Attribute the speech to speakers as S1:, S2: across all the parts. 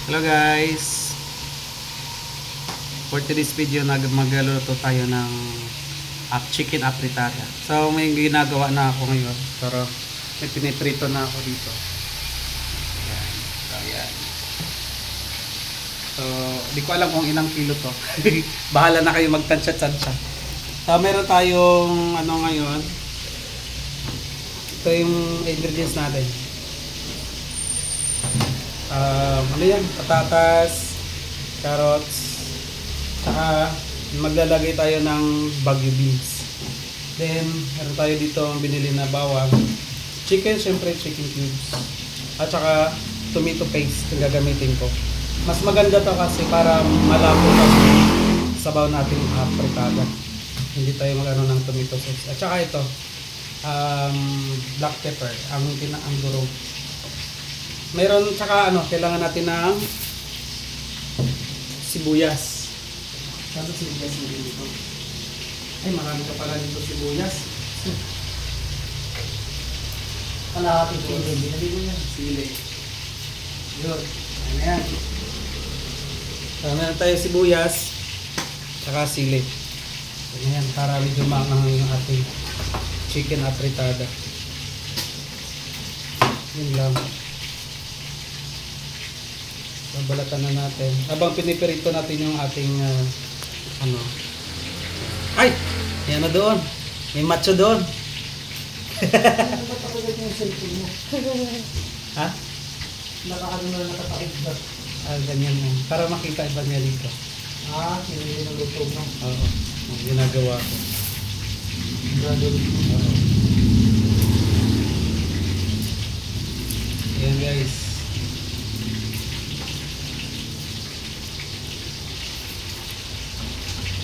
S1: Hello guys, for today's video magluluto tayo ng chicken apritada. So may ginagawa na ako ngayon, pero may piniprito na ako dito. Ayan. So ayan. So di ko alam kung ilang kilo to. Bahala na kayo magtansya-tansya. So meron tayong ano ngayon, ito yung ingredients natin. Ano yan? Patatas, carrots, saka maglalagay tayo ng Baguio beans. Then, meron tayo dito ang binili na bawang. Chicken, syempre chicken cubes. At saka tomato paste yung gagamitin ko. Mas maganda to kasi para malabo ang sabaw natin apritada. Hindi tayo magano ng tomato sauce. At saka ito, black pepper, ang durog. Meron, tsaka ano, kailangan natin ng sibuyas. Saan sibuyas mo dito? Ay, marami ka pala dito sibuyas. Kalahati ko. Sili mo yan. Sili. Yun. Ayan. So, meron tayo sibuyas, tsaka sili. Ayan, para medyo maanghang yung ating chicken apritada. Yun lang. Balatan na natin. Habang pinipirito natin yung ating ano. Ay! Yan na doon. May macho doon. Ha?
S2: Nakaano na nakatakip ba?
S1: Ganyan mo. Para makita iba niya dito.
S2: Hindi ng luto mo.
S1: Oo. Ginagawa ko. Oo. Ayan guys.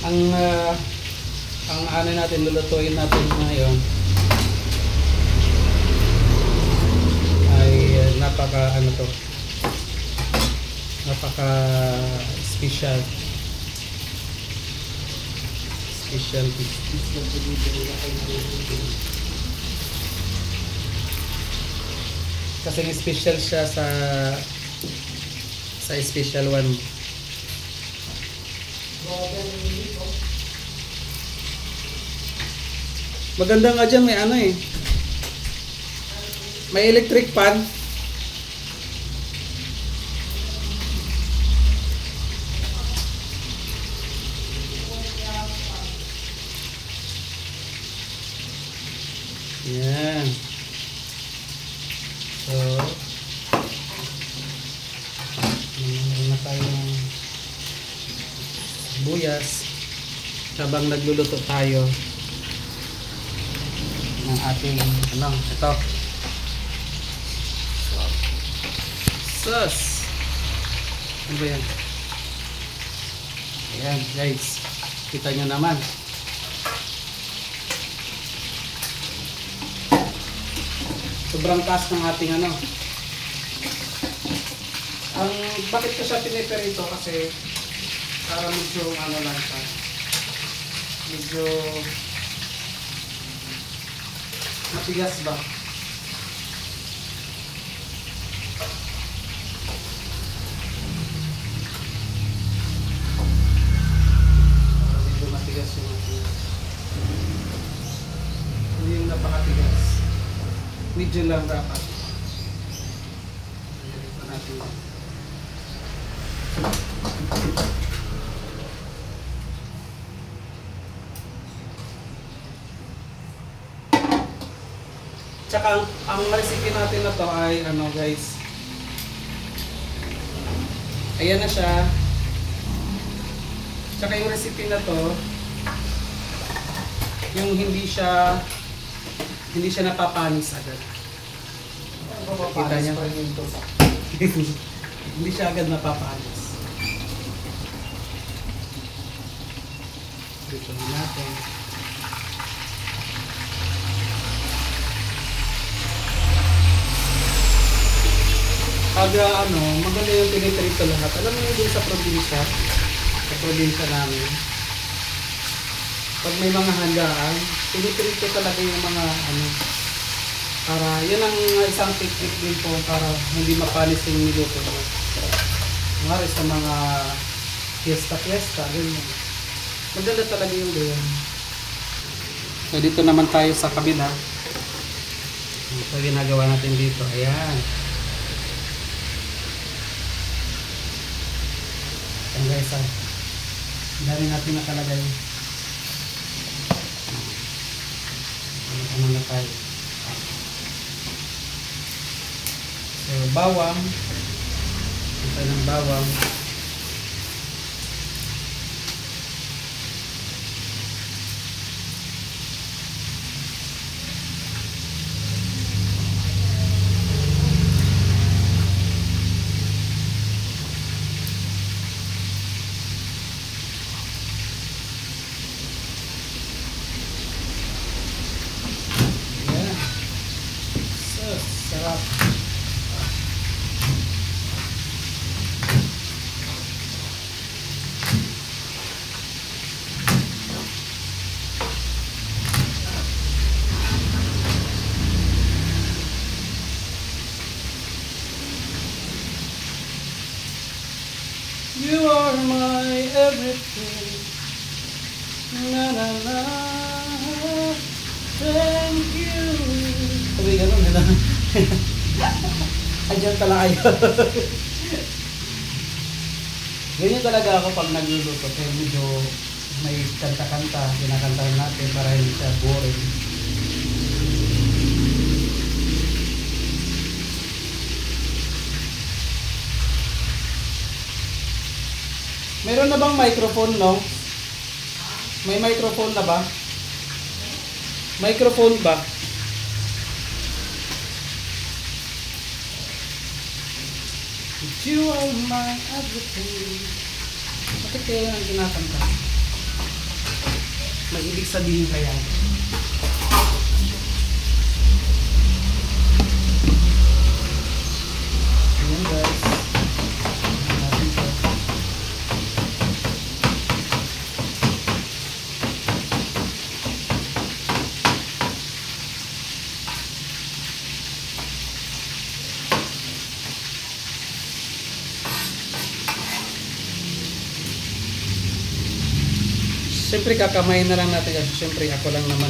S1: Ang ano natin, lulutuin natin ngayon ay napaka special kasi special siya sa special one. Maganda nga dyan, may ano eh. May electric pan. Yan. So, meron na tayo ng sibuyas. Habang nagluluto tayo ng ating ito sauce. Ano ba yan? Ayan guys, kita nyo naman sobrang taas ng ating ang bakit ko siya piniperito kasi para medyo lang siya, medyo matigas ba? Medyo matigas yung hindi yung napakatigas. Medyo lang dapat. Ito natin. Tsaka ang recipe natin na to ay guys. Ayan na siya. Tsaka yung recipe na to yung hindi siya napapanis agad. Kita niya. Hindi siya agad napapanis. Dito natin. Pag maganda yung tinitrito lahat. Alam mo din sa probinsya namin, pag may mga handaan, tinitrito talaga yung mga Para, yun ang isang technique din po para hindi mapanis yung niluto mo. Mari sa mga fiesta, ganyan. Maganda talaga yung ganyan. So dito naman tayo sa kabila. Ito ginagawa natin dito. Ayan. Ayan guys, ang dami natin nakalagay. Ano na tayo. So bawang. Ito ng bawang. Sarap. You are my everything. Na na na. Thank you. Sabi ganun na. Andiyan pala kayo. Ganyan talaga ako pag nagluluto. Kaya medyo may kanta-kanta. Kinakantahan natin para hindi siya boring. Meron na bang microphone, no? May microphone na ba? Microphone ba? You are my everything. Bakit kaya ang kinakanta? May ibig sabihin kaya? Ayan guys. Natin ito. Siyempre kakamayin na lang natin kasi siyempre ako lang naman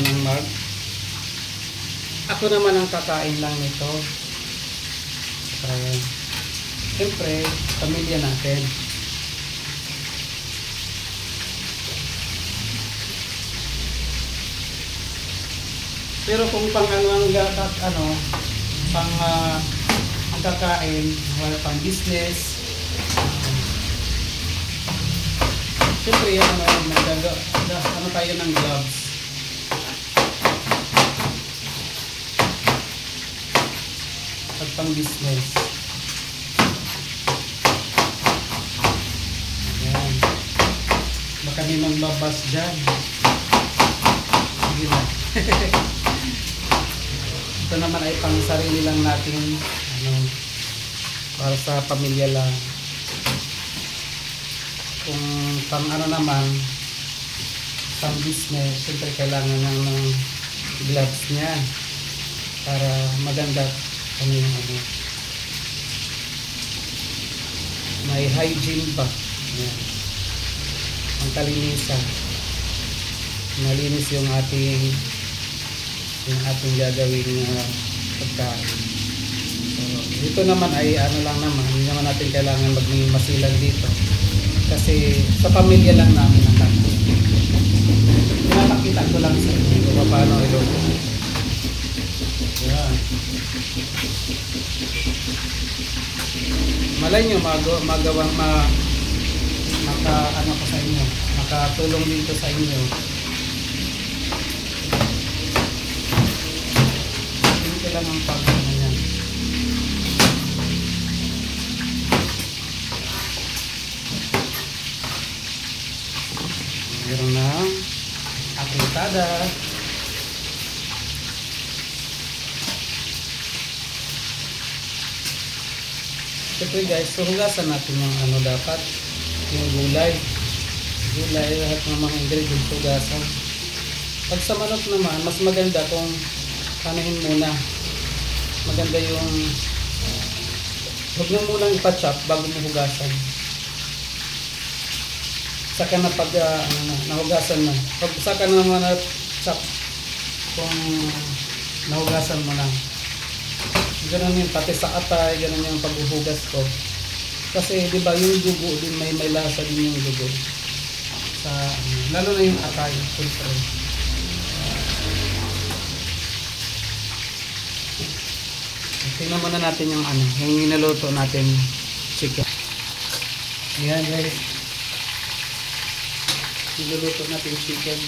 S1: ang kakain lang nito. Kaya siyempre pamilya natin. Pero kung pang ang kakain, wala pang business. Siyempre ano tayo ng gloves. Pag pang business. Ayan. Baka may magbabas dyan. Sige na. Ito naman ay pang sarili lang natin. Para sa pamilya lang. Kung pang naman, pang business, siyempre kailangan ng gloves niya para maganda may hygiene ba. Ayan. Ang kalinisan, malinis yung ating gagawing pagkain. So, dito naman ay lang naman, hindi naman natin kailangan magmasilan dito. Kasi sa pamilya lang namin ang kanta. Pinapakita ko lang sa inyo kung paano iluto. Yan. Malay nyo, makatulong dito sa inyo. Hindi lang ang pagkano yan. Meron na apritada. Siyempre guys, so hugasan natin yung dapat yung gulay, lahat ng mga ingredients hugasan. Pag sa manok naman, mas maganda kung panahin muna. Maganda yung huwag na munang ipa-chop bago mo hugasan. saka na pag nahugasan mo. Pag saka naman na chop kung nahugasan mo na. Ganun yung pati sa atay, ganun yung paghuhugas ko. Kasi di ba yung dugo din may lasa din yung dugo. Sa lalo na yung atay, siyempre. Tingnan muna natin yung yung niluto natin chicken. Ayan guys. Niluluto natin chicken.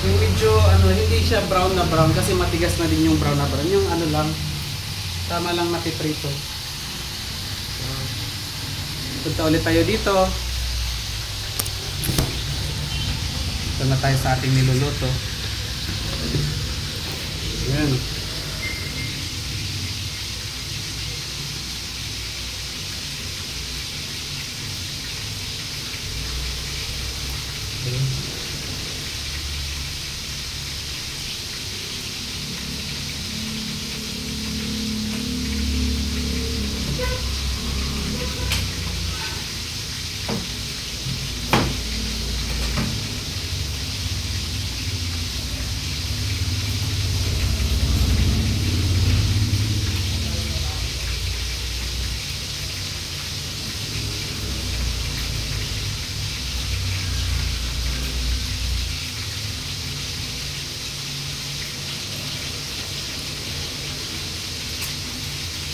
S1: Yung medyo hindi siya brown na brown kasi matigas na din yung brown na brown. Yung lang, tama lang napiprito. So, punta ulit tayo dito. Ito na tayo sa ating niluluto. Ayan.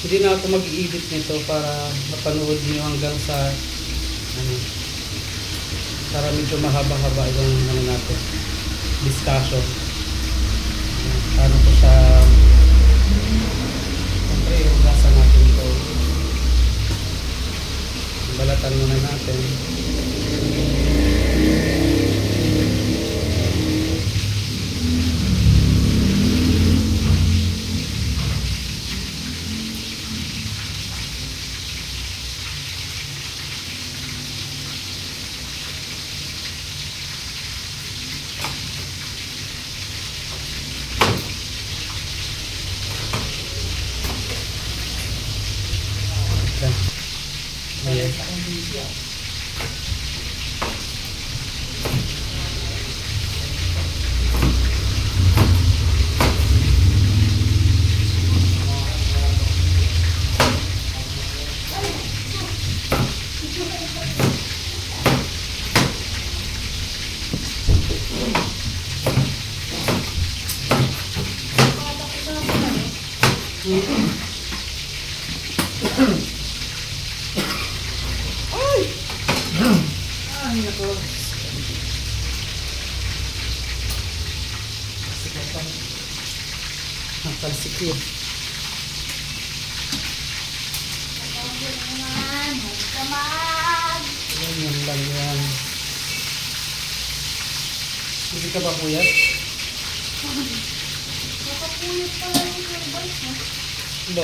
S1: Hindi na ako mag-i-edit nito para mapanood niyo hanggang sa para medyo mahaba-haba yung natin discussion. Paano ko siya siyempre hugasan natin ito. Balatan muna natin. Ayan. Ay, nako. Ang talsikip. Ganyan lang yan. Hindi ka ba puyat?
S3: Nakapuyat pala yung turbay mo.
S1: Ba,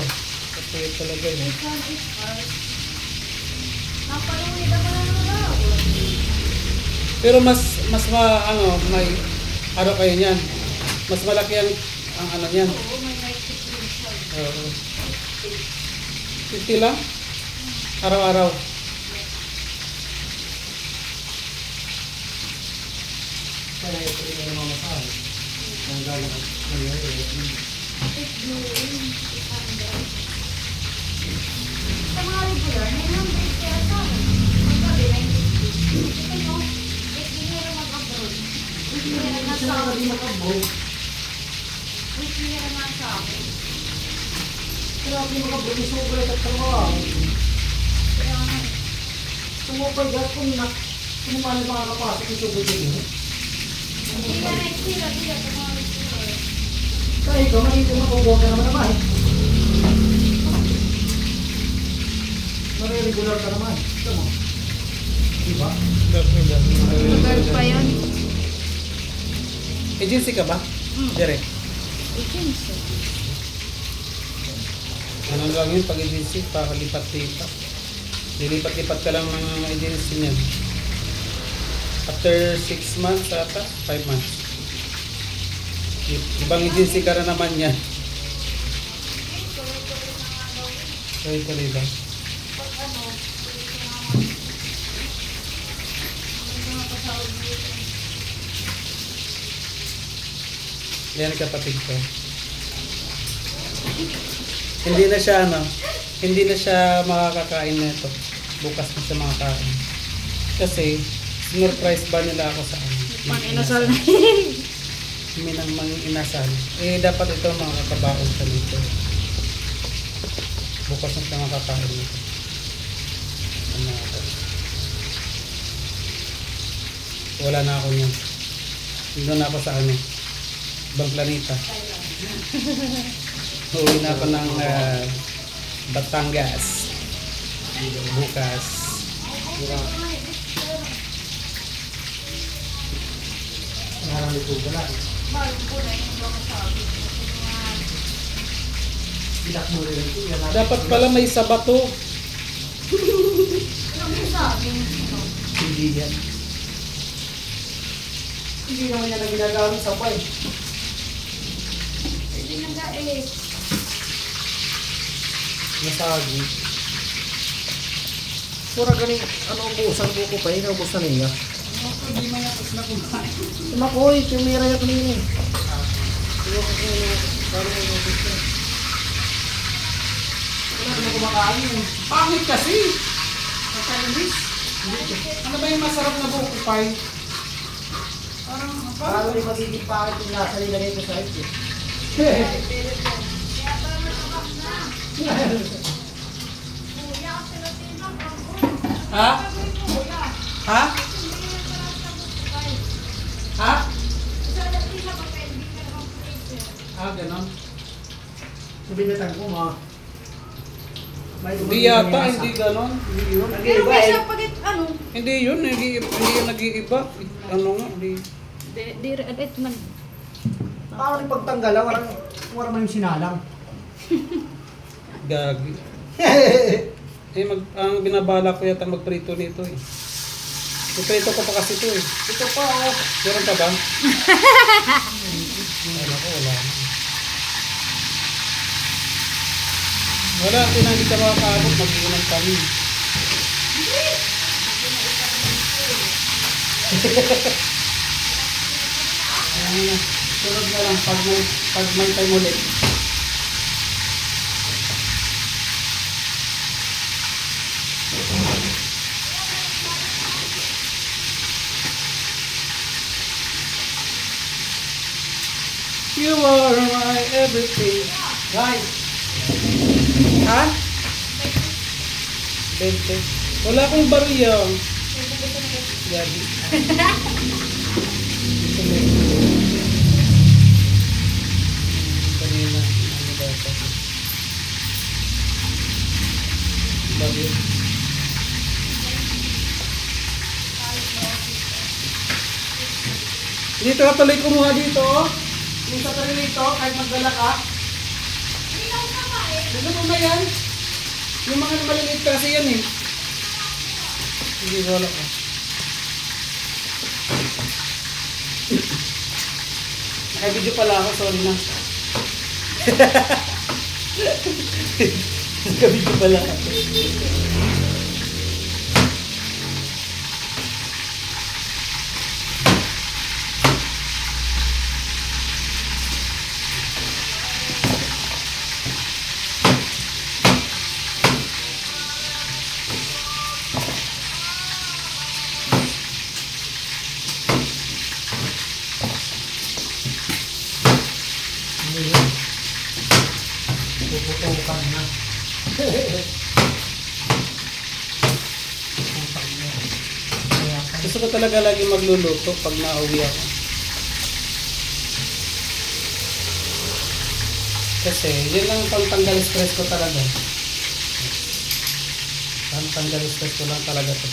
S1: kapuyat talaga yun.
S3: Napaluwi na pala ng araw.
S1: Pero may kayo niyan. Mas malaki ang niyan.
S3: Oo, may night differential.
S1: Oo. 50 lang? Araw-araw.
S2: Kaya ito rin ang mamasahe. Ang galang ang
S3: It's blowing. Sa mga regular, 900 kaya sa akin. Magkabi, 950. Ito no, dinero mag-abroad. Dinero na sa akin. Dinero na sa akin.
S2: Grabe mga bro, sobra at trabaho.
S3: Kaya nga,
S2: Sumupay dahil kung kumumali makakapasok yung tubig dito.
S3: hindi na nagsira dito sa mga regular.
S2: Kaya ikaw, maliit yung makubuha ka naman naman. regular ka naman. Ito mo. Diba?
S3: Girl pa yun.
S1: Agency ka ba? Dire.
S3: Agency.
S1: Ano lang yun pag agency, pakalipat-lipat. Dilipat-lipat ka lang ng agency niyan. After 6 months ata, 5 months. Ibang agency ka na naman yan. Tuloy-tuloy ba? Yan kapatid ko. Hindi na siya hindi na siya makakakain nito. Bukas na siya makakain. Kasi sinurprise ba nila ako sa
S3: Pang-inasal na.
S1: Minang inasal. Dapat ito makakabaon siya nito. Bukas na siya makakain nito. Ano ako? Wala na ako niyan. Doon na ako sa ibang planeta. Uwi na ako ng Batangas bukas.
S2: Marami ito wala. Idak mo rin ito.
S1: Dapat pala may sabato. Hindi yan.
S2: Hindi naman yan ang ginagamit sa pay.
S3: Hindi na ga
S2: Nasagi. Pura ganing, ubusan buko pa, inaubos na niya.
S1: Hindi man yapos na kumain.
S2: Makoy, tumira niya kanina. Iwan ko kung parang inaubos na. Wala na kumakain.
S1: Pangit kasi. Nakainis. Ano ba yung masarap na buko pie?
S2: Parang yung magiging pangit yung nasa nilagay ko sa ito.
S1: Ha? Ha? Ha? Ganon.
S2: Nabinatan ko mga.
S1: Hindi yata, hindi ganon. Hindi yun.
S3: Pero may siya pag
S1: Hindi yun, hindi yun nag-iiba. Ano nga, hindi.
S3: Ito man.
S2: Parang yung pagtanggal, wala man yung sinalang.
S1: Gagi. Ang binabala ko yata magprito nito eh. Iprito ko pa kasi ito eh.
S2: Ito pa, oh.
S1: Meron ka ba? Wala ko, wala. Wala, hindi ka makakaabot, mag-iinang kami. Sunod na lang, pag may time ulit. You are my everything.
S2: Guys,
S1: Ha? 20. Wala akong bariya. Gabi. Kanina, ano ba ito? Bago. Dito ka tuloy kumuha dito. Oh. Yung sa tuloy dito, kahit magdala ka. Gusto mo na yan? Yung mga maliliit kasi yan eh. Hindi, wala ka. Naka-video pala ako, sorry na. Naka-video pala ako.
S2: puputukan na.
S1: Gusto ko talaga lagi magluluto pag nauwi ako. Kasi yun lang pang tanggal stress ko talaga. Tanggal stress ko lang talaga to.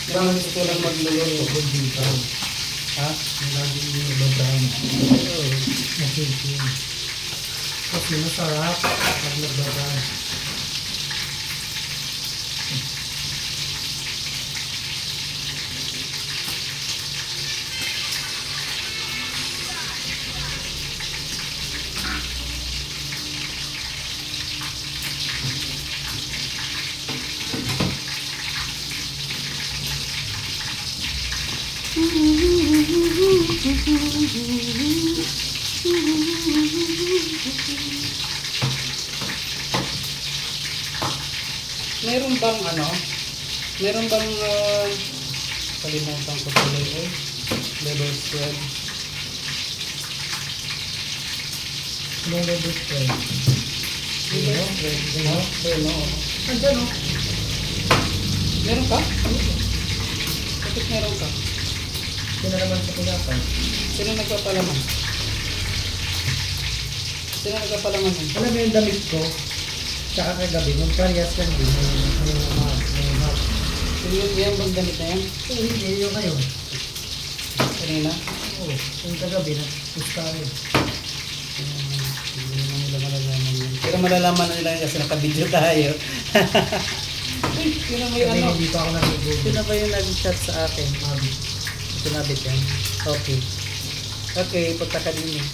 S1: Parang gusto ko lang magluluto.
S2: Hindi pa.
S1: Ha?
S2: Laging nagbabraan.
S1: Oo.
S2: Nasinsin. Kasi masarap pag nagbabraan.
S1: Meron bang ano? Meron bang kalimutan ko tuloy eh. Level 12.
S2: Anong level 12?
S1: Level 12. No? No.
S2: Andyan o.
S1: Meron ka? Bakit meron ka?
S2: Sino naman sa pinapay?
S1: Sino nagpapalaman? Sino nagpapalaman yun?
S2: Alam mo yung damit ko? Tsaka kagabi, magkaryas lang din. May hap.
S1: Yung bang damit na yan?
S2: Oo, hindi. Yung ngayon.
S1: Kanina?
S2: Oo. Yung kagabi, nagpusta rin.
S1: Hindi naman nila malalaman yun. Pero malalaman na nila yun kasi nakabidyo tayo. Sino ba yung
S2: Sabi,
S1: ano?
S2: hindi pa ako nag-google.
S1: Sino ba yung nag-chat sa akin?
S2: Mabi.
S1: Sinabit yan. Okay. Okay, pagkaka din yun.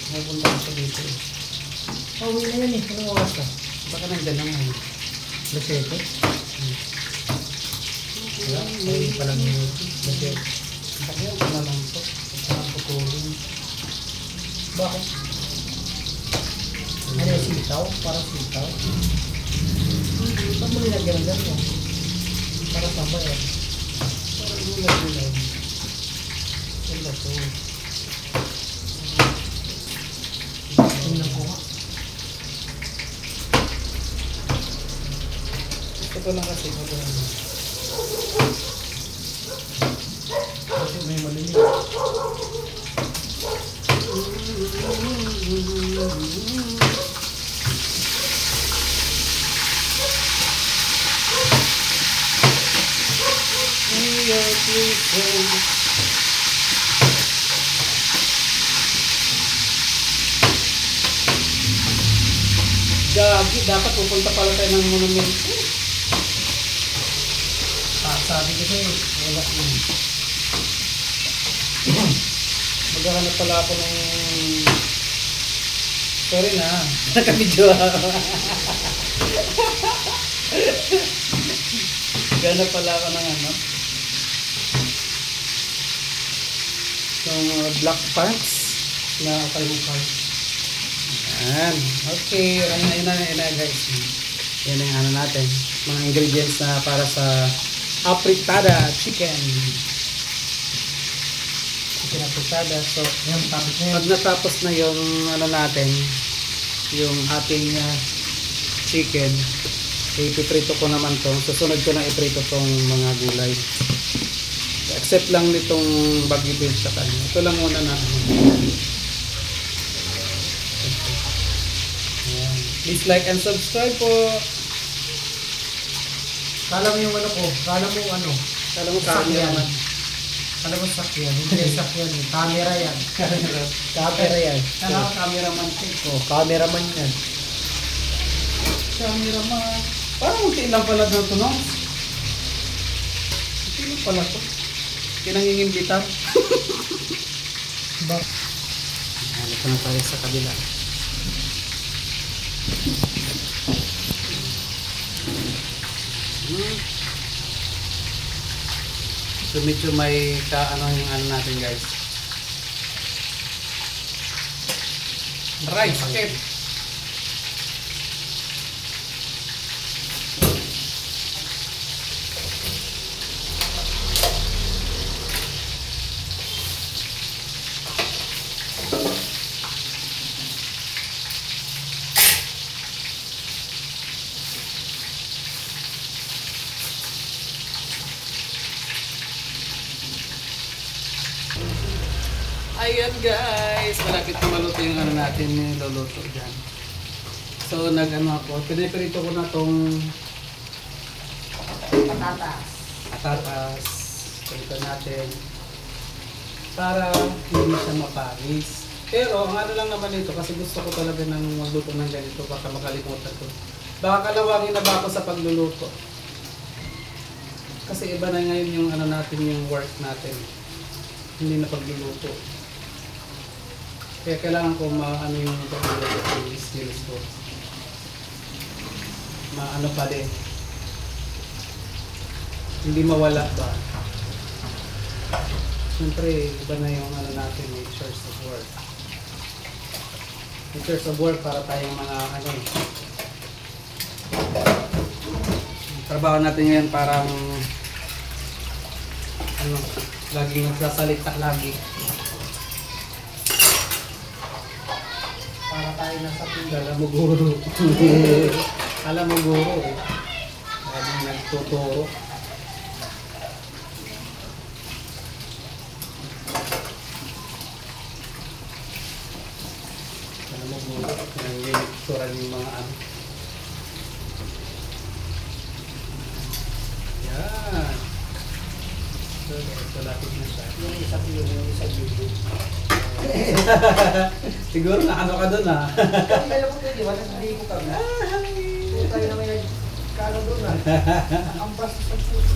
S1: Napunta ko dito.
S2: Pauwi na yan eh. Anong oras ka?
S1: Baka nandyan lang ngayon.
S2: Lasete? Wala. Pauwi pa lang yun. Lasete.
S1: Baka yun, ano lang to. Parang putulin.
S2: Bakit? Ano yung sitaw? Parang sitaw? Saan mo nilagyan ng gano'n? Para saan ba yan?
S1: Parang gulay-gulay. Yan ba to?
S2: Tingnan ko nga.
S1: Gusto ko lang kasi magulay.
S2: Kasi may malinis.
S1: Gagi, dapat pupunta pala tayo ng monument.
S2: Sabi ko sa'yo, wala yun.
S1: Maghahanap pala ako ng... Sorry na, nakabidyo ako. Maghahanap pala ako ng ano. Yung black pants na kalmukal. Yan. Okay, ayun na guys. Yan ang ano natin. Mga ingredients na para sa apritada chicken. Chicken apritada. So,
S2: Yan, tapos na yun.
S1: pag natapos na yung ano natin, yung ating chicken, ipiprito ko naman to. Susunod ko na iprito tong mga gulay. Except lang nitong bagyo beans sa kanya. Ito lang muna na ano. Ayan. Please like and subscribe po.
S2: Kala mo yung ano ko, kala mo ano,
S1: Kala mo camera man.
S2: kala mo sakyan, hindi yung sakyan, eh. Camera yan. Camera yan.
S1: Kala ko camera man.
S2: Oh, cameraman yan.
S1: Camera man. Parang unti lang pala daw ito, no? Unti lang pala ito. Kinangingimbitar.
S2: Ba?
S1: Ano na tayo sa kabila. So medyo may ano yung ano natin guys. Aray, sakit. Ayan guys, malapit na maluto yung ano natin, niluluto dyan. So nag-ano ako, piniprito ko na tong patatas. Prito natin para hindi siya mapanis. Pero ang ano lang naman ito, kasi gusto ko talaga ng magluto ng ganito, baka makalimutan ko. Baka kalawangin na ba ako sa pagluluto. Kasi iba na ngayon yung ano natin, yung work natin. Hindi na pagluluto. Kaya kailangan ko maano yung pagluluto ko, yung skills ko. Maano pa din. Hindi mawala ba? Siyempre, iba na yung ano natin, yung church of work. Yung church of work para tayong mga ano. Yung trabaho natin ngayon parang ano, laging nagsasalita lagi. Para tayo nasa tinda, alam mo guro. Alam mo guro eh. Laging nagtuturo. Alam mo guro, nangyayituran yung mga ano. Yan. So, lapit na siya.
S2: Yung isa YouTube.
S1: Siguro na ano ka doon ah.
S2: Kami alam mo di ba? Nandito kami. Kung tayo na may nagkano doon ah. Ang bastos ng puso.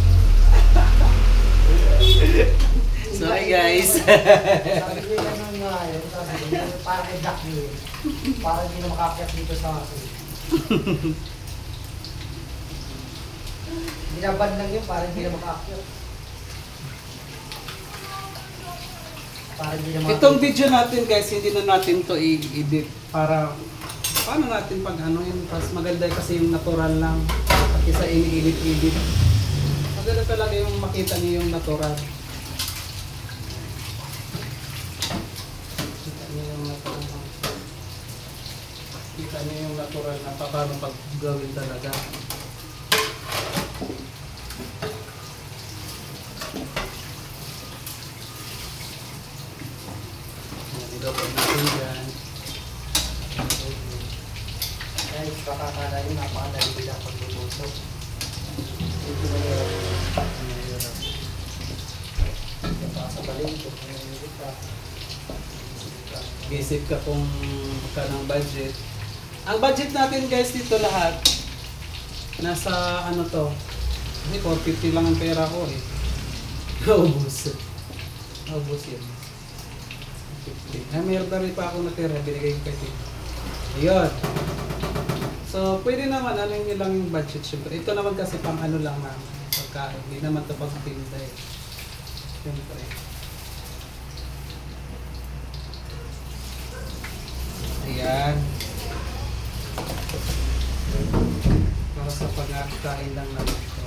S1: Sorry guys.
S2: Sabi ko yung ano nga yun. Sabi ko, parang kay Jack yun. Parang hindi na makakyat dito sa akin. Binabad lang yun, parang hindi na makakyat. Parang hindi na makakyat.
S1: Itong video natin guys, hindi na natin to i-edit para paano natin pag ano yun, mas maganda kasi yung natural lang kaysa ini-edit-edit. Maganda talaga yung makita niyo yung natural. Kita niyo yung natural. Kita niyo yung natural na paano pag gawin talaga. Ilapag natin dyan.
S2: Guys, pakakala yun, napakadali nila pagluluto. Hindi mahirap. Kaya sa balito, nangyayari ka.
S1: Isip ka kung magkano ang budget. Ang budget natin guys dito lahat, nasa ano to, hindi 450 lang ang pera ko eh. Naubos. Naubos yun. 50. Mayroon na rin pa ako natira, binigay ko kay Tito. Ayun. So, pwede naman, ano nyo lang yung budget syempre. Ito naman kasi pang ano lang na pagkain. Hindi naman ito pagpinda eh. Syempre. Ayan. Para sa pagkain lang naman ito.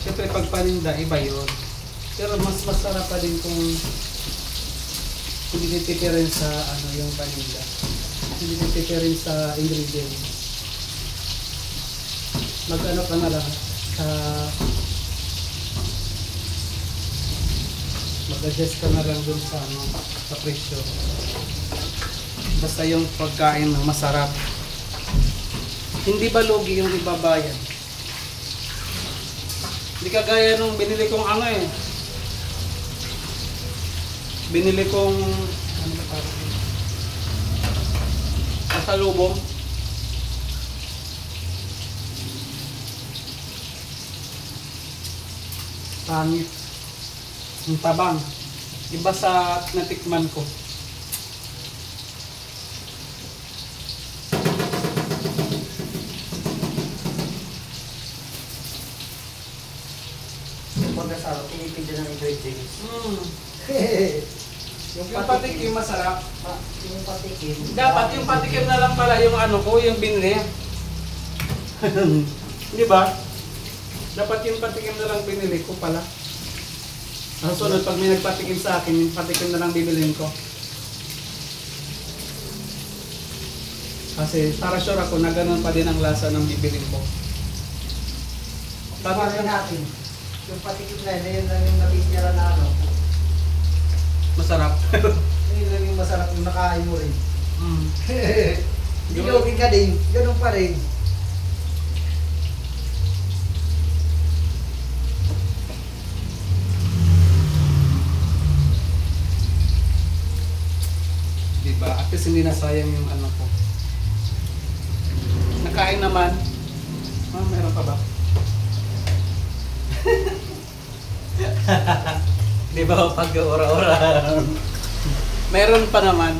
S1: Siyempre pag paninda, iba yun. Pero mas masarap pa din kung hindi titipirin sa ano yung paninda. Hindi titipirin sa ingredients. Mag-ano ka na lang sa mag-adjust ka na lang dun sa ano, sa presyo. Basta yung pagkain na masarap. Hindi ba lugi yung ibabayad? Hindi kagaya nung binili kong ano eh. Binili kong ano ba tawag? Pasalubong. Pangit. Yung tabang. Iba sa natikman ko.
S2: Pagkasama, pinipinda ng ingredients.
S1: Yung patikim masarap.
S2: Yung patikim.
S1: Dapat yung patikim na lang pala yung ano ko, yung binili. Di ba? Dapat yung patikim na lang binili ko pala. Ang sunod, pag may nagpatikim sa akin, yung patikim na lang bibilin ko. Kasi para sure ako na ganun pa din ang lasa ng bibilin ko.
S2: Pagkain natin. Yung patikit na yun lang yung nabis niya na ano.
S1: Masarap.
S2: Yun lang yung masarap yung nakain mo rin.
S1: Mm.
S2: Hindi joking ka din, ganun pa rin.
S1: Diba? At least hindi nasayang yung ano ko. Nakain naman. Meron pa ba? Di ba pag ora-ora? Meron pa naman.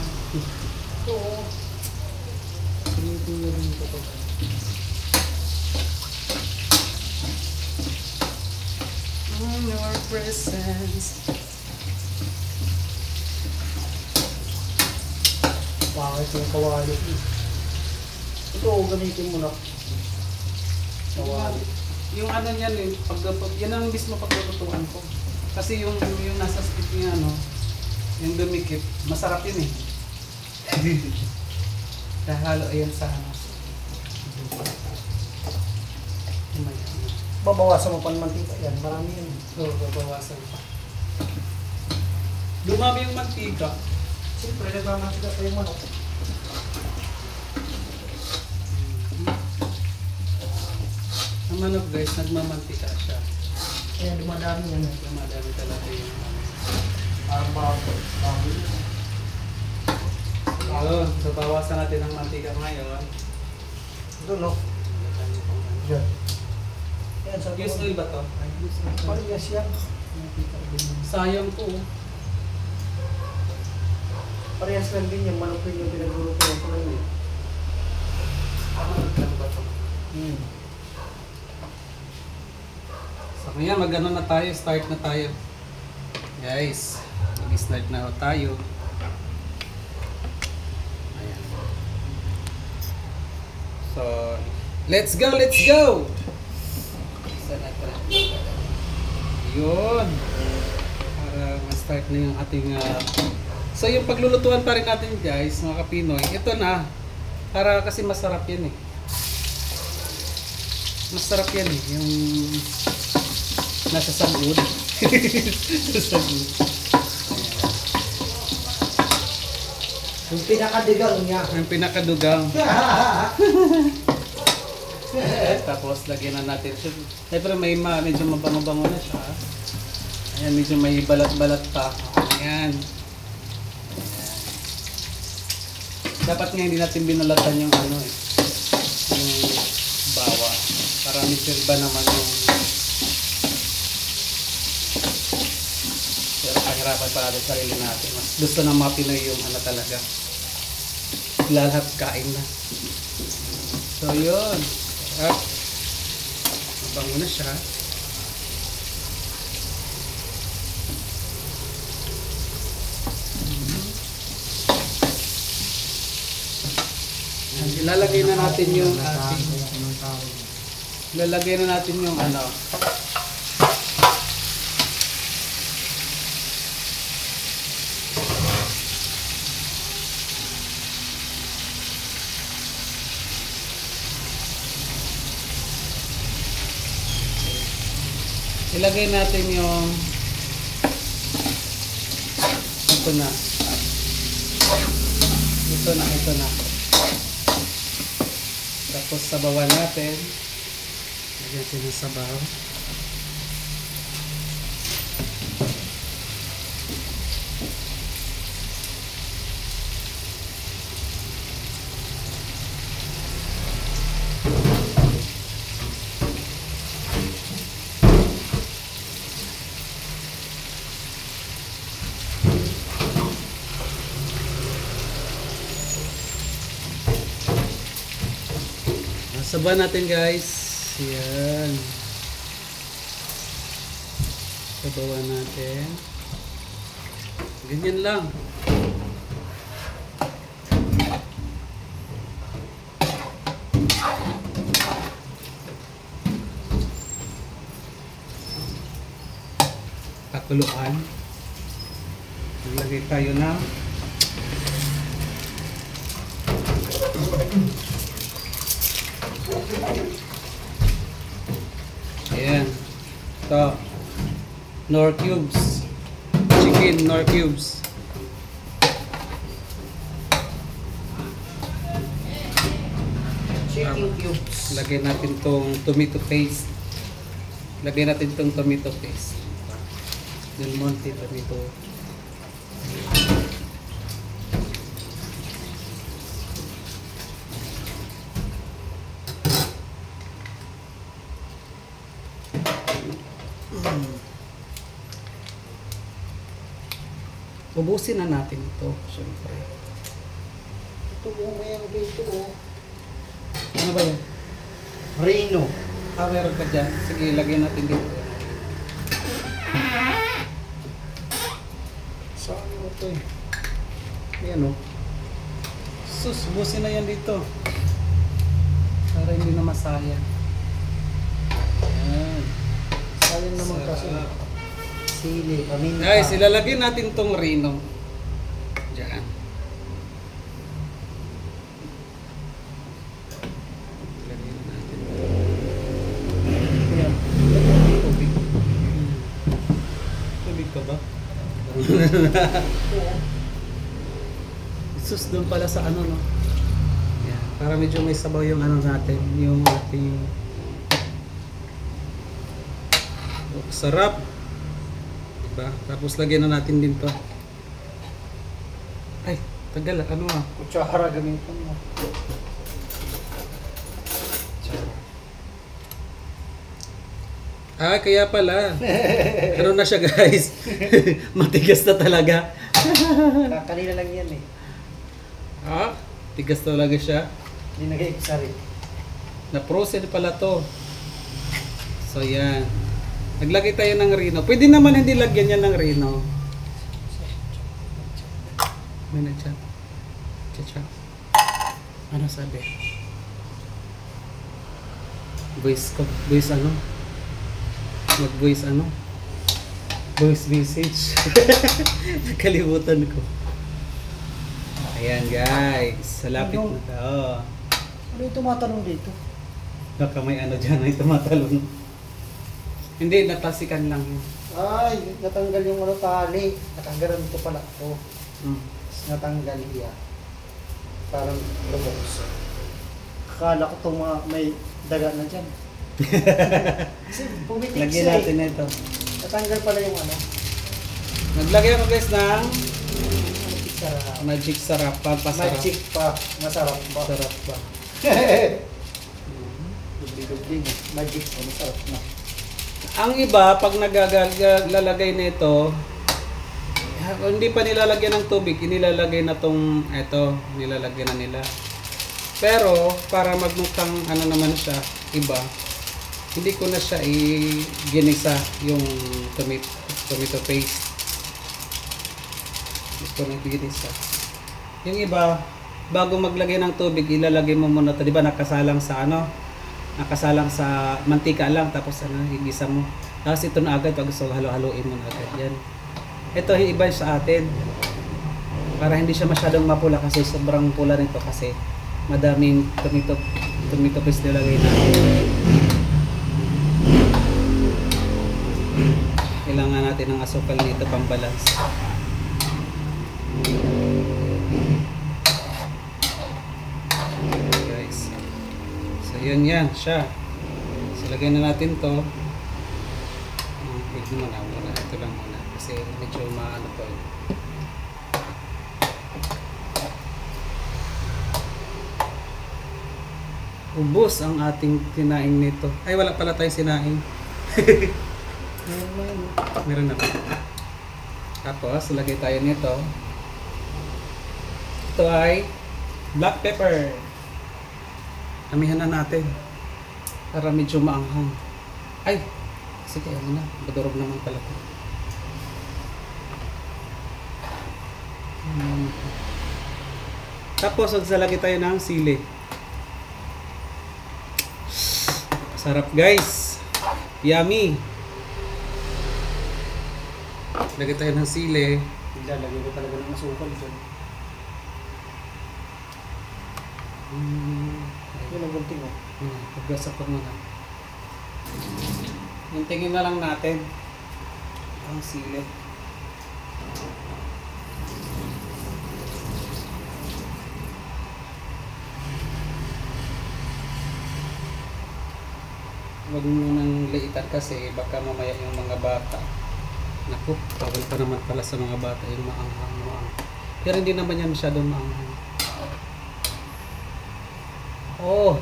S2: Oo. Tinitingnan rin ko to.
S1: Your presence.
S2: Bakit yung kawali? Ito, gamitin mo na. Kawali.
S1: Yung ano niyan eh, yan ang mismo paglulutuan ko. Kasi yung nasa stick niya ano, yung dumikit, masarap yun eh. Nahalo ayan sa ano.
S2: Babawasan mo pa ng mantika yan, marami yan.
S1: So, babawasan pa. Dumami yung mantika.
S2: Siyempre, nagmamantika pa yung manok.
S1: Ang manok guys, nagmamantika siya.
S2: Kaya dumadami yan.
S1: Dumadami talaga yung ano.
S2: Parang baboy.
S1: Ayun, so bawasan natin ang mantika ngayon.
S2: Ito no? Yan. Yan, sa
S1: Use oil ba to?
S2: Parehas yan.
S1: Sayang ko.
S2: Parehas lang din yung manok rin yung pinag-urupuan ko lang yun.
S1: Ano ba to? So ngayon, mag-ano na tayo, start na tayo. Guys, mag-start na tayo. Ayan. So, let's go, let's go! Isa na ito. Yun. Para ma-start na yung ating... So yung paglulutuan pa rin natin guys, mga kapinoy, ito na. Para kasi masarap yan eh. Masarap yan eh, yung nasa sagud. Sa sagud.
S2: Yung pinakadigang niya.
S1: Yung pinakadugang. Tapos lagyan na natin siya. Siyempre may medyo mabango-bango na siya. Ayan, medyo may balat-balat pa. Ayan. Dapat nga hindi natin binalatan yung ano eh. Yung bawa. Para medyo iba naman yung... Pero pahirapan pa natin sarili natin. Mas gusto ng mga Pinoy yung ano talaga. Lahat kain na. So yun. Sarap. Mabango na siya. Ilalagay na natin yung ilalagay na natin yung ano. Ilagay natin yung ito na. Ito na, ito na. Tapos sabawan natin. Lagyan natin ng sabaw. Sabawan natin guys. Yan. Sabawan natin. Ganyan lang. Pakuluan. Naglagay tayo ng ayan. Ito. Nor cubes. Chicken nor cubes.
S2: Chicken cubes.
S1: Lagyan natin tong tomato paste. Lagyan natin tong tomato paste. Del Monte tomato. Ubusin na natin ito, syempre.
S2: Ito mo may ang dito oh.
S1: Ano ba yan?
S2: Reno.
S1: Ah, meron ka dyan. Sige, lagyan natin dito.
S2: Saan mo ito eh?
S1: Ayan o. Sus, ubusin na yan dito. Para hindi na masayang. Ayan.
S2: Sayang naman kasi. Sili, paminta.
S1: Guys, ilalagyan natin tong Reno. Diyan. Lagyan natin.
S2: Ayan.
S1: Tubig. Tubig ka ba? Sus, doon pala sa ano, no? Yan. Para medyo may sabaw yung ano natin. Yung ating... Oh, sarap! Diba? Tapos lagyan na natin din to. Ay, tagal. Ano ah?
S2: Kutsara gamitin mo.
S1: Ah, kaya pala. Ano na siya guys? Matigas na talaga.
S2: Kanina lang yan eh.
S1: Ah, tigas talaga siya.
S2: Hindi nag-exari.
S1: Na-process pala to. So yan. Naglagay tayo ng Reno. Pwede naman hindi lagyan yan ng Reno. May nag-chat. Chat. Ano sabi? Voice ko. Voice ano? Mag-voice ano? Voice message. Nakalimutan ko. Ayan guys. Salapit na to.
S2: Ano yung tumatanong dito?
S1: Baka may ano dyan ay tumatalon. Hindi, natasikan lang yun.
S2: Ay, natanggal yung ano tali. Natanggalan ito pala ito.
S1: Mm.
S2: Natanggal iya. Parang lubos. Akala ko itong mga may daga na dyan. Kasi pumitik
S1: Lagyan
S2: siya
S1: natin
S2: eh.
S1: na ito.
S2: Natanggal pala yung ano.
S1: Naglagay ako guys ng
S2: Sarap.
S1: magic sarap. Pampasarap.
S2: Magic pa. Masarap pa.
S1: Sarap ba?
S2: Dubli-dubli na. Magic pa. Masarap na.
S1: Ang iba, pag naglalagay nito, hindi pa nilalagyan ng tubig, inilalagay na tong, eto, nilalagyan na nila. Pero, para magmukhang ano naman siya, iba, hindi ko na siya i-ginisa yung tomato paste. Hindi ko na i-ginisa. Yung iba, bago maglagay ng tubig, ilalagay mo muna ito, di ba nakasalang sa ano? Nakasalang sa mantika lang, tapos ano, igisa mo. Tapos ito na agad, pag gusto halo-haloin mo na agad. Yan. Ito yung iba sa atin. Para hindi siya masyadong mapula kasi sobrang pula nito kasi madaming tomato paste nilagay natin. Kailangan natin ng asukal nito pang balance. Guys. So yun yan siya. So lagyan na natin to. Pwede mo na muna. Ito lang muna. Kasi medyo maano to. Ubos ang ating sinaing nito. Ay, wala pala tayong sinaing. Meron na. Tapos, lagay tayo nito. Ito ay black pepper. Amihan na natin. Para medyo maanghang. Ay! Sige, ano na. Badurog naman pala ito. Tapos, magsalagay tayo ng sili. Sarap guys. Yummy. Lagay tayo ng sili.
S2: Ilalagay ko talaga ng asukal dyan. Yun ang gunting mo.
S1: Paggasak ko muna. Hintingin na lang natin. Ang sili. Huwag mo nang liitan kasi baka mamaya yung mga bata. Naku, bawal pa naman pala sa mga bata yung maanghang. Pero hindi naman yan masyadong maanghang. Oh,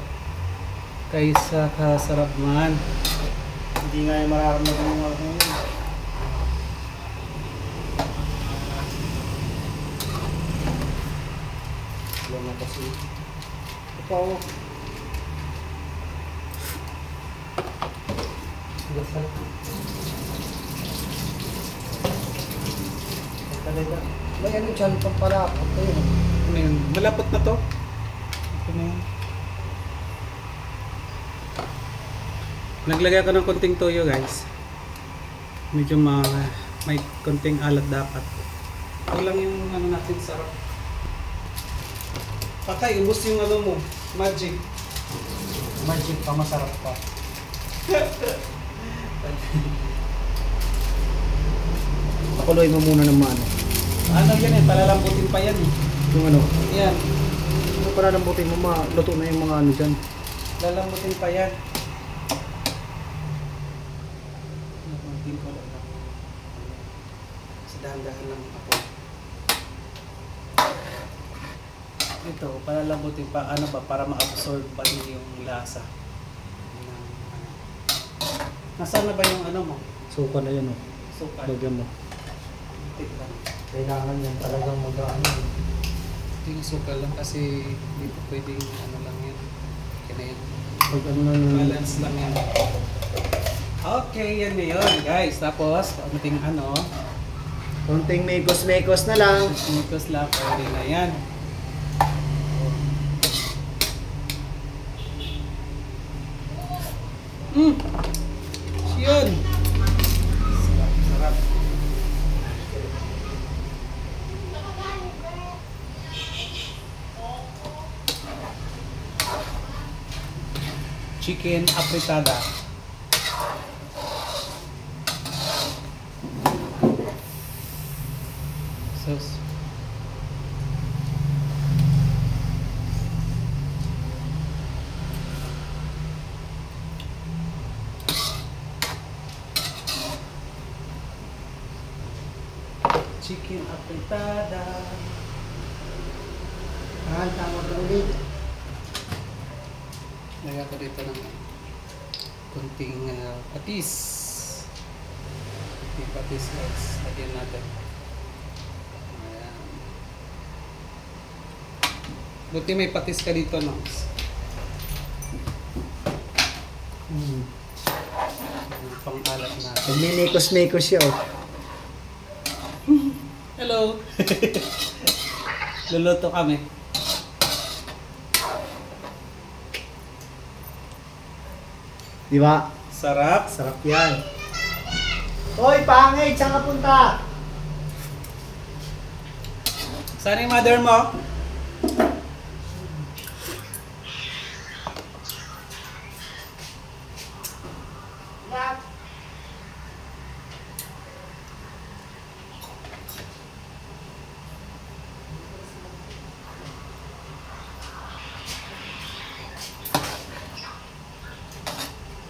S1: kaysa kasarap man.
S2: Hindi nga yung mararamdaman yung mga ngayon. Wala na kasi. Ito pa ako. Talaga. May ano dyan pang pala. Ito yun.
S1: Ano yun? Malapot na to. Ito na yun. Naglagay ako ng konting toyo guys. Medyo may konting alat dapat. Ito lang yung ano natin sarap. Patay, ubos yung ano mo. Magic.
S2: Magic pa, masarap pa. Pakuloy mo muna ng mano.
S1: Ano yan eh, palalambutin pa yan eh.
S2: Yung ano?
S1: Yan,
S2: Ano para lambutin mo, maluto na yung mga ano dyan.
S1: lalambutin pa yan. Lalambutin ko lang. Sa dahan-dahan lang ako. Ito, palalambutin pa, ano ba, para ma-absorb pa din yung lasa. Nasaan na ba yung ano mo?
S2: Suka na yan, oh.
S1: Suka.
S2: Lagyan mo.
S1: Tikman.
S2: Kailangan yan talagang mag-ano.
S1: Ito yung suka lang kasi dito pwedeng ano lang yan. Kaya yan.
S2: Pag ano na yung...
S1: Balance lang yan. Okay, yan na yun guys. Tapos, pagdating ano,
S2: Konting mekos-mekos na lang.
S1: Mikos lang, pwede na yan. Yun. Sarap, sarap. Chicken apritada. Sauce. Chicken apritada.
S2: Tama na ulit.
S1: Lagyan ko dito ng kunting patis. Kunting patis guys. Lagyan natin. Ayan. Buti may patis ka dito, no? Pang-alat natin.
S2: Pag may mekos-mekos siya, oh.
S1: Hello! Luluto kami.
S2: Di ba?
S1: Sarap.
S2: Sarap yan. Hoy, pangit! Saan ka punta?
S1: Saan yung mother mo?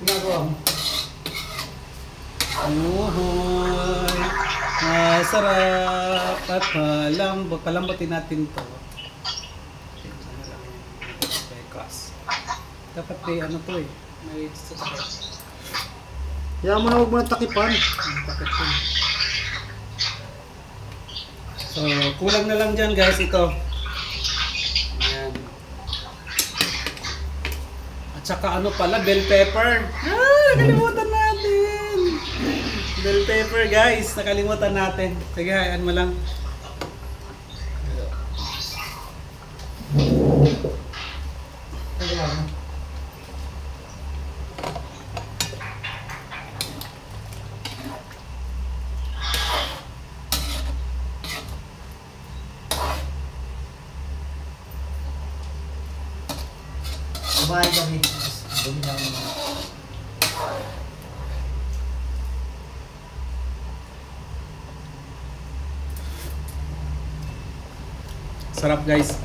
S2: Ginagawa mo?
S1: Uhoy! Masarap! At palambutin natin to. Dapat may ano to eh. May sakit.
S2: Kaya mo na huwag mo na takipan.
S1: Sakit to. So, kulang na lang dyan guys ito. Ayan. At saka ano pala, bell pepper. Nakalimutan natin. Bell pepper guys, nakalimutan natin. Sige, hayaan mo lang.
S2: Kumain kami. Dumi ng...
S1: Sarap guys.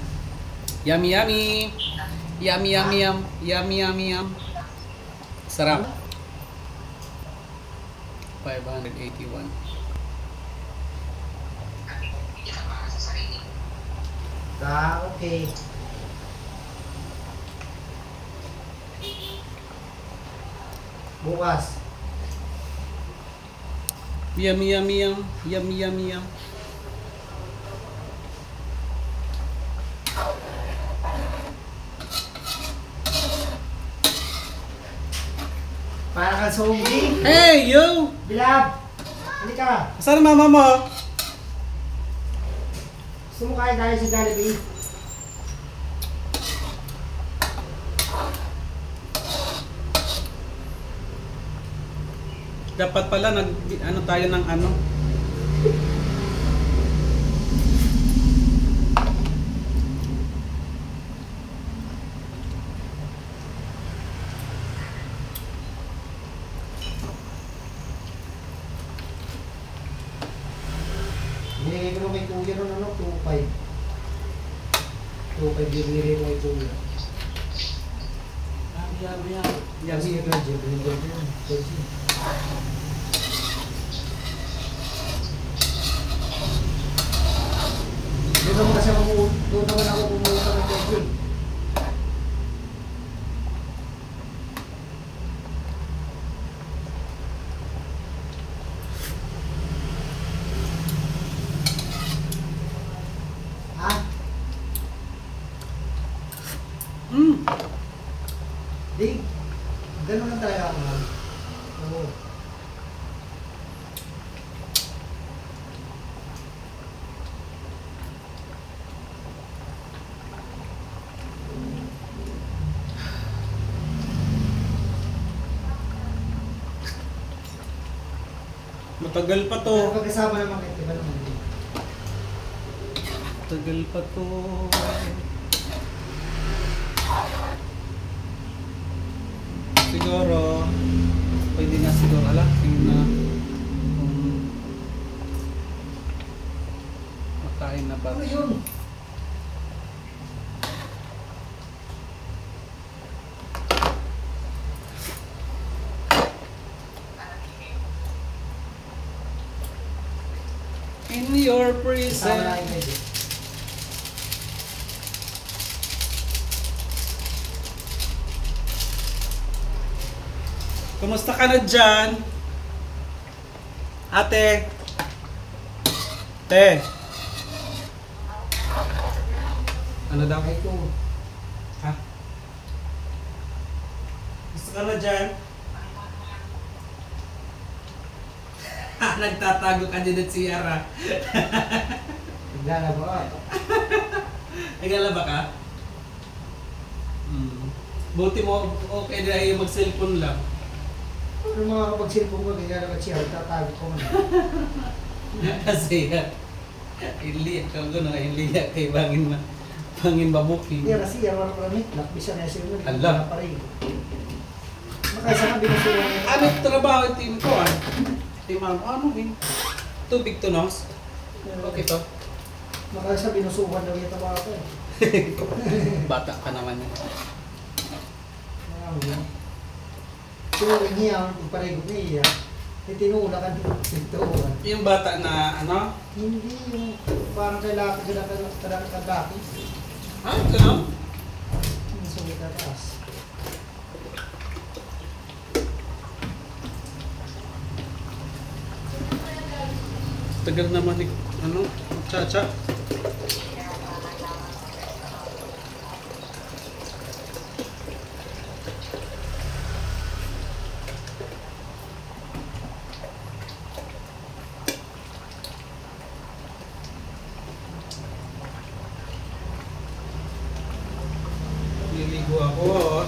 S1: Yummy yummy. Yummy yummy yum. Yummy yummy yum. Sarap. 581.
S2: Okay. Bukas.
S1: Yummy yummy yum. Yummy yummy yum.
S2: Para kang zombie.
S1: Hey yo!
S2: Bilab! Halika.
S1: Saan ang mama mo?
S2: Gusto mo kain tayo sa Jollibee?
S1: Dapat pala ano tayo ng ano.
S2: Binigay ko na kay Kuya nun, ano, 2.5. 2.5 binigay ko kay Kuya.
S1: Yummy.
S2: Kasi ito, binigay ko yun. Doon naman ako pumunta ng Kuya. Ha? Di, ganun lang talaga ako. Oo.
S1: Matagal pa to.
S2: Pero pagkasama naman kayo, iba naman din.
S1: Matagal pa to. Siguro, pwede na siguro. Ala, tingin na. Makain na ba?
S2: Ano yun?
S1: In your
S2: Kasama na
S1: prison.
S2: yung medyo.
S1: Kumusta ka na dyan? Ate? Te? Ano daw?
S2: Ay ko.
S1: Ha? Gusto ka na dyan? Nagtatago ka din at si Yara.
S2: Naglalaba ka.
S1: Naglalaba ka? Buti mo okay na yung mag-cellphone lang.
S2: Ano mga kapag-cellphone ko, naglalaba siya, tatago ko man.
S1: Kasi iliyak ka ko na iliyak kay bangin babuking.
S2: Hindi kasi yan wala pala mitlak, bisa na siya nun.
S1: Ala.
S2: Pa rin. Makaisa ka binusulan niya.
S1: Ano trabaho yung team ko ah? Team ano yun? Tubig to nos? Okay to?
S2: Makaisa binusuhan daw yung tawa ko.
S1: Bata ka naman yan.
S2: Ano yun? So, niya, iparegot niya. Tinula ka dito.
S1: Yung bata na ano?
S2: Hindi yung parang kailangan kadaki.
S1: Ah, gano'n?
S2: Yung sulit na taas.
S1: Tagal naman ni ano? Chacha. Niligo ako.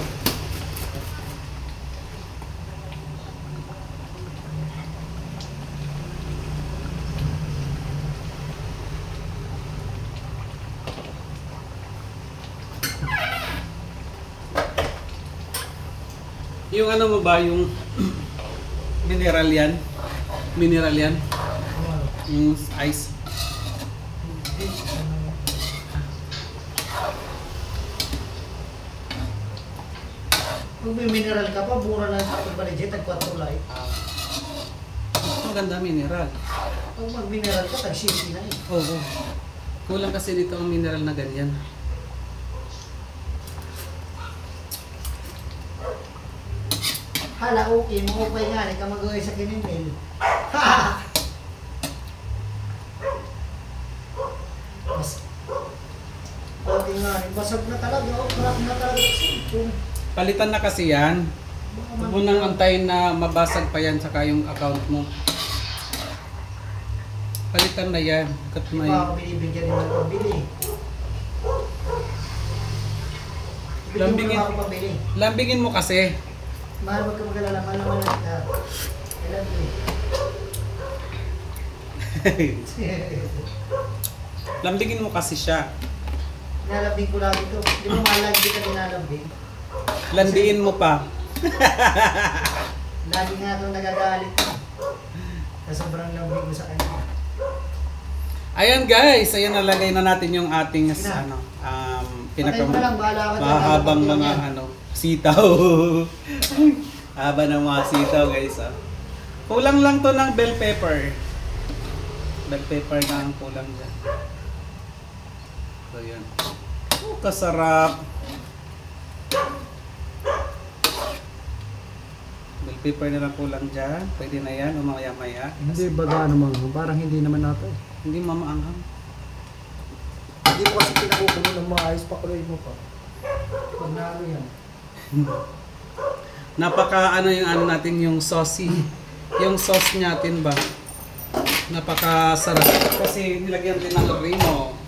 S1: Yung ano mo ba, yung mineral yan? Mineral yan?
S2: Ano?
S1: Yung ice?
S2: Hindi. Pag may mineral ka pa, mura lang sa pagbaligit, tag-4 light.
S1: Maganda mineral.
S2: Pag mag-mineral ka, tag-60 na eh.
S1: Oo. Kulang kasi dito ang mineral na ganyan.
S2: Hala, okay, mo upay nga, ka mag-uwi sa kinimil. Mas, okay nga, basag na talaga, crack na talaga. Kung
S1: Palitan na kasi yan. Huwag mo nang antayin na mabasag pa yan saka yung account mo. Palitan na yan. Kat may...
S2: baka binibigyan nila ng pabili.
S1: Lambingin.
S2: Bigyan mo ako pabili.
S1: Lambingin mo kasi.
S2: Mahal, wag ka mag-alala, mahal naman lang kita. Kailan mo eh.
S1: Lambingin mo kasi siya.
S2: Nilalambing ko lagi ito. Di mo mahal lagi kita dinalambing.
S1: Landiin mo pa.
S2: Lagi nga itong nagagalit. Sa sobrang lambing ko sa kanya.
S1: Ayan guys, ayan nalagay na natin yung ating
S2: Sina?
S1: ano,
S2: Patayin mo lang, bahala ka dyan.
S1: mahabang
S2: Habang
S1: mga
S2: yan.
S1: ano, sitaw. Haba ng mga sitaw guys. Ah. Kulang lang to ng bell pepper. Bell pepper na ang kulang dyan. So yun. Oh, kasarap. Bell pepper na lang kulang dyan. Pwede na yan, umaya-maya.
S2: Hindi baga naman, parang hindi naman nato.
S1: Hindi mamaanghang.
S2: Hindi mo kasi pinakukulo ng maayos, pakuloy mo pa. Pag naano yan.
S1: Napaka ano yung ano natin yung saucy. Yung sauce natin ba? Napaka sarap kasi nilagyan din ng remo.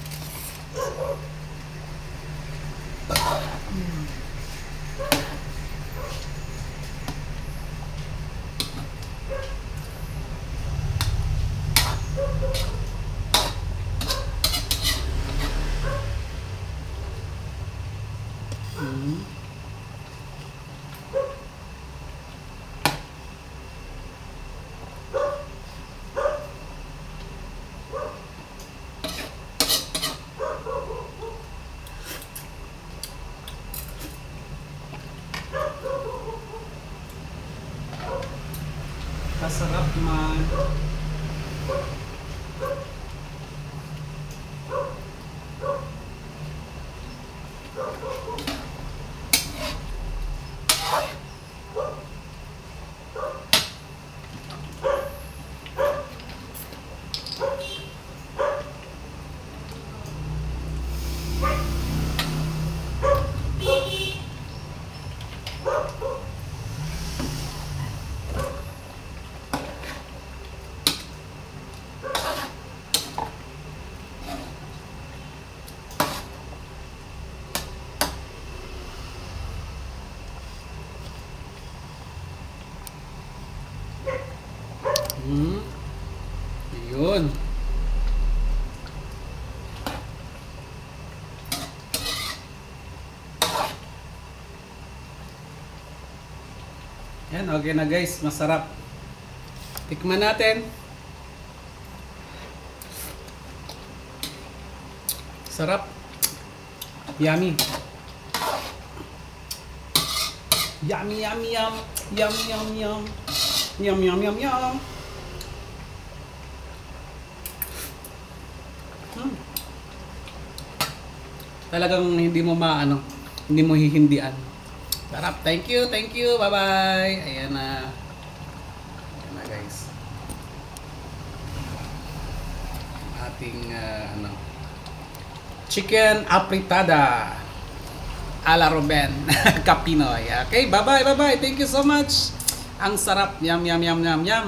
S1: Masarap man. Yun. Yan, okay na guys. Masarap. Tikman natin. Sarap. Yummy. Yummy, yummy, yum. Yum, yum, yum. Yum, yum, yum, yum. Talagang hindi mo maano, hindi mo hihindian. Sarap. Thank you, thank you. Bye-bye. Ayan na. Ayan na guys. Ating ano, chicken apritada a la Ruben Capinoy. Okay, bye-bye, bye-bye. Thank you so much. Ang sarap. Yum, yum, yum, yum, yum.